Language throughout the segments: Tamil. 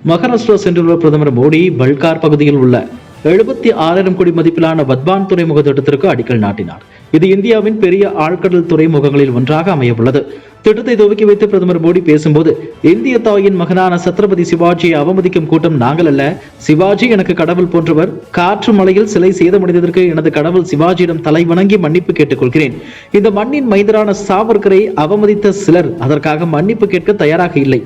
மகாராஷ்டிரா சென்றுள்ள பிரதமர் மோடி பல்கார் பகுதியில் உள்ள 76,000 கோடி மதிப்பிலான வத்வான் துறைமுக திட்டத்திற்கு அடிக்கல் நாட்டினார். இது இந்தியாவின் பெரிய ஆழ்கடல் துறைமுகங்களில் ஒன்றாக அமையவுள்ளது. திட்டத்தை துவக்கி வைத்து பிரதமர் மோடி பேசும்போது, இந்திய தாயின் மகனான சத்ரபதி சிவாஜியை அவமதிக்கும் கூட்டம் நாங்கள் அல்ல. சிவாஜி எனக்கு கடவுள் போன்றவர். காற்று மலையில் சிலை சேதமடைந்ததற்கு எனது கடவுள் சிவாஜியிடம் தலை வணங்கி மன்னிப்பு கேட்டுக் கொள்கிறேன். இந்த மண்ணின் மைந்தரான சாவர்கரை அவமதித்த சிலர் அதற்காக மன்னிப்பு கேட்க தயாராக இல்லை.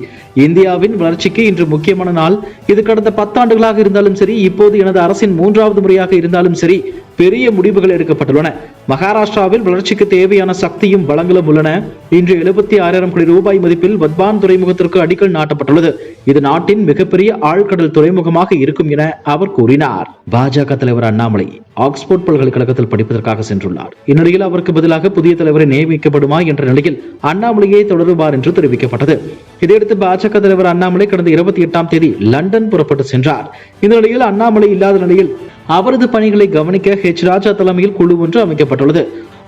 இந்தியாவின் வளர்ச்சிக்கு இன்று முக்கியமான நாள். இது கடந்த 10 ஆண்டுகளாக இருந்தாலும் சரி, இப்போது எனது அரசின் 3வது முறையாக இருந்தாலும் சரி, பெரிய முடிவுகள் எடுக்கப்பட்டுள்ளன. மகாராஷ்டிராவில் வளர்ச்சிக்கு தேவையான சக்தியும் வளங்களும் உள்ளன. இன்று 76,000 கோடி ரூபாய் மதிப்பில் வத்வான் துறைமுகத்திற்கு அடிக்கல் நாட்டப்பட்டுள்ளது. இது நாட்டின் மிகப்பெரிய ஆழ்கடல் துறைமுகமாக இருக்கும் என அவர் கூறினார். பாஜக தலைவர் அண்ணாமலை ஆக்ஸ்போர்ட் பல்கலைக்கழகத்தில் படிப்பதற்காக சென்றுள்ளார். இந்நிலையில் அவருக்கு பதிலாக புதிய தலைவரை நியமிக்கப்படுமா என்ற நிலையில் அண்ணாமலையை தொடருவார் என்று தெரிவிக்கப்பட்டது. இதையடுத்து பாஜக தலைவர் அண்ணாமலை கடந்த 28ஆம் தேதி லண்டன் புறப்பட்டு சென்றார். இந்த நிலையில் அண்ணாமலை இல்லாத நிலையில் அவரது பணிகளை கவனிக்க ஹெச் ராஜா தலைமையில் குழு ஒன்று அமைக்கப்பட்டுள்ளது.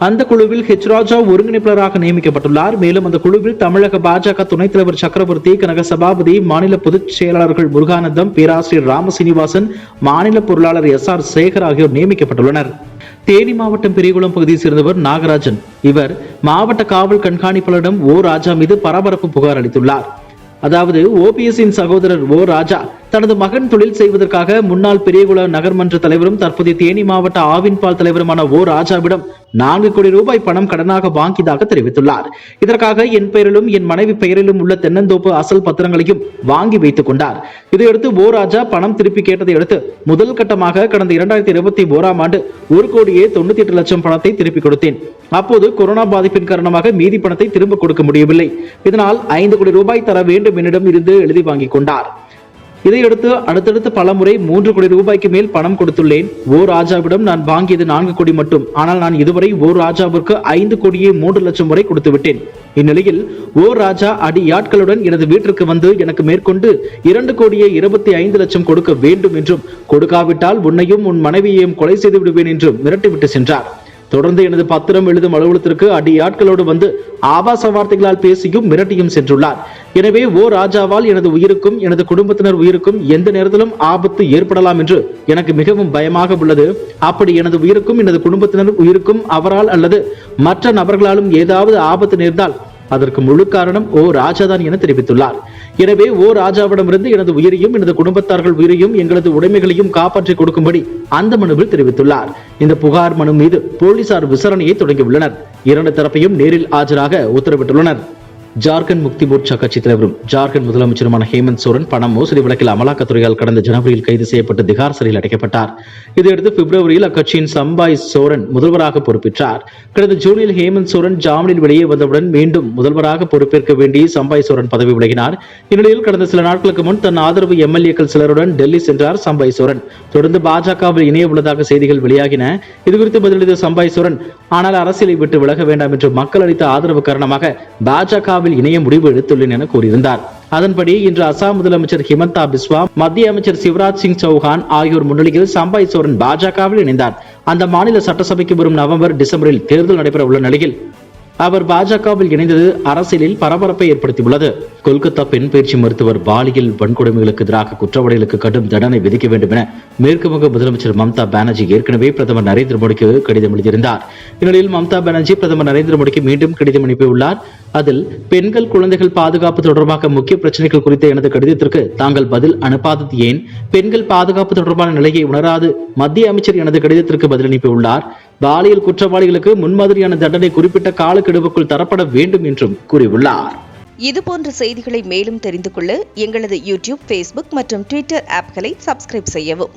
அந்த குழுவில் ஹெச் ராஜா ஒருங்கிணைப்பாளராக நியமிக்கப்பட்டுள்ளார். மேலும் அந்த குழுவில் தமிழக பாஜக துணைத் தலைவர் சக்கரவர்த்தி, கனக சபாபதி, மாநில பொதுச் செயலாளர்கள் முருகானந்தம், பேராசிரியர் ராமசீனிவாசன், மாநில பொருளாளர் SR சேகர் ஆகியோர் நியமிக்கப்பட்டுள்ளனர். தேனி மாவட்டம் பெரியகுளம் பகுதியை சேர்ந்தவர் நாகராஜன். இவர் மாவட்ட காவல் கண்காணிப்பாளரிடம் ராஜா மீது பரபரப்பு புகார் அளித்துள்ளார். அதாவது OPS-இன் சகோதரர் ராஜா தனது மகன் தொழில் செய்வதற்காக முன்னாள் பெரியகுள நகர்மன்ற தலைவரும் தற்போதைய தேனி மாவட்ட ஆவின்பால் தலைவருமான ராஜாவிடம் 4 கோடி ரூபாய் பணம் கடனாக வாங்கியதாக தெரிவித்துள்ளார். இதற்காக என் பெயரிலும் என் மனைவி பெயரிலும் உள்ள தென்னந்தோப்பு அசல் பத்திரங்களையும் வாங்கி வைத்துக் கொண்டார். இதையடுத்து ராஜா பணம் திருப்பி கேட்டதை அடுத்து முதல் கட்டமாக கடந்த 2021ஆம் ஆண்டு 1,98 லட்சம் பணத்தை திருப்பி கொடுத்தேன். அப்போது கொரோனா பாதிப்பின் காரணமாக மீதி பணத்தை திரும்ப கொடுக்க முடியவில்லை. இதனால் 5 கோடி ரூபாய் தர வேண்டும் என்னிடம் இருந்து எழுதி வாங்கிக் கொண்டார். இதையடுத்து அடுத்தடுத்து பல முறை 3 கோடி ரூபாய்க்கு மேல் பணம் கொடுத்துள்ளேன். ராஜாவிடம் நான் வாங்கியது 4 கோடி மட்டும். ஆனால் நான் இதுவரை ராஜாவிற்கு 5 கோடியே 3 லட்சம் வரை கொடுத்து விட்டேன். இந்நிலையில் ராஜா அடியாட்களுடன் எனது வீட்டிற்கு வந்து எனக்கு மேற்கொண்டு 2 கோடியே 25 லட்சம் கொடுக்க வேண்டும் என்றும், கொடுக்காவிட்டால் உன்னையும் உன் மனைவியையும் கொலை செய்து விடுவேன் என்றும் மிரட்டிவிட்டு சென்றார். தொடர்ந்து எனது பத்திரம் எழுதும் அலுவலகத்திற்கு அடியாட்களோடு வந்து ஆபாச வார்த்தைகளால் பேசியும் மிரட்டியும் சென்றுள்ளார். எனவே ராஜாவால் எனது உயிருக்கும் எனது குடும்பத்தினர் உயிருக்கும் எந்த நேரத்திலும் ஆபத்து ஏற்படலாம் என்று எனக்கு மிகவும் பயமாக உள்ளது. அப்படி எனது உயிருக்கும் எனது குடும்பத்தினர் உயிருக்கும் அவரால் அல்லது மற்ற நபர்களாலும் ஏதாவது ஆபத்து நேர்ந்தால் அதற்கு முழு காரணம் ராஜாதான் என தெரிவித்துள்ளார். எனவே ராஜாவிடமிருந்து எனது உயிரையும் எனது குடும்பத்தார்கள் உயிரையும் எங்களது உடைமைகளையும் காப்பாற்றி கொடுக்கும்படி அந்த மனுவில் தெரிவித்துள்ளார். இந்த புகார் மனு மீது போலீசார் விசாரணையை தொடங்கியுள்ளனர். 2 தரப்பையும் நேரில் ஆஜராக உத்தரவிட்டுள்ளனர். ஜார்க்கண்ட் முக்தி மோர்ச்சா கட்சி தலைவரும் ஜார்க்கண்ட் முதலமைச்சருமான ஹேமந்த் சோரன் பண மோசடி வழக்கில் அமலாக்கத்துறையால் கடந்த ஜனவரியில் கைது செய்யப்பட்டு திகார் சிறையில் அடைக்கப்பட்டார். இதையடுத்து பிப்ரவரியில் அக்கட்சியின் சம்பாய் சோரன் முதல்வராக பொறுப்பேற்றார். கடந்த ஜூனில் ஹேமந்த் சோரன் ஜாமீனில் வெளியே வந்தவுடன் மீண்டும் முதல்வராக பொறுப்பேற்க வேண்டி சம்பாய் சோரன் பதவி விலகினார். இந்நிலையில் கடந்த சில நாட்களுக்கு முன் தன் ஆதரவு MLA-க்கள் சிலருடன் டெல்லி சென்றார் சம்பாய் சோரன். தொடர்ந்து பாஜகவில் இணைய உள்ளதாக செய்திகள் வெளியாகின. இதுகுறித்து பதிலளித்த சம்பாய் சோரன், ஆனால் அரசியலை விட்டு விலக வேண்டாம் என்று மக்கள் அளித்த ஆதரவு காரணமாக பாஜக இணைய முடிவு எடுத்துள்ளேன் என கூறியிருந்தார். அதன்படி இன்று அசாம் முதலமைச்சர் ஹிமந்தா பிஸ்வா, மத்திய அமைச்சர் சிவராஜ் சிங் சௌஹான் ஆகியோர் முன்னிலையில் சம்பாய் சோரன் பாஜகவில் இணைந்தார். அந்த மாநில சட்டசபைக்கு வரும் நவம்பர், டிசம்பரில் தேர்தல் நடைபெற உள்ள நிலையில் அவர் பாஜகவில் இணைந்தது அரசியலில் பரபரப்பை ஏற்படுத்தியுள்ளது. கொல்கத்தா பெண் பயிற்சி மருத்துவர் பாலியல் வன்கொடுமைகளுக்கு எதிராக குற்றவாளிகளுக்கு கடும் தண்டனை விதிக்க வேண்டும் என மேற்கு வங்க முதலமைச்சர் மம்தா பானர்ஜி ஏற்கனவே பிரதமர் நரேந்திர மோடிக்கு கடிதம் எழுதியிருந்தார். இந்நிலையில் மம்தா பானர்ஜி பிரதமர் நரேந்திர மோடிக்கு மீண்டும் கடிதம் அனுப்பியுள்ளார். அதில் பெண்கள், குழந்தைகள் பாதுகாப்பு தொடர்பாக முக்கிய பிரச்சனைகள் குறித்த எனது கடிதத்திற்கு தாங்கள் பதில் அனுப்பாதது ஏன்? பெண்கள் பாதுகாப்பு தொடர்பான நிலையை உணராது மத்திய அமைச்சர் எனது கடிதத்திற்கு பதில் அனுப்பியுள்ளார். பாலியல் குற்றவாளிகளுக்கு முன்மாதிரியான தண்டனை குறிப்பிட்ட காலக்கெடுவுக்குள் தரப்பட வேண்டும் என்றும் கூறியுள்ளார். இதுபோன்ற செய்திகளை மேலும் தெரிந்து கொள்ள எங்களது YouTube, Facebook மற்றும் Twitter ஆப்களை சப்ஸ்கிரைப் செய்யவும்.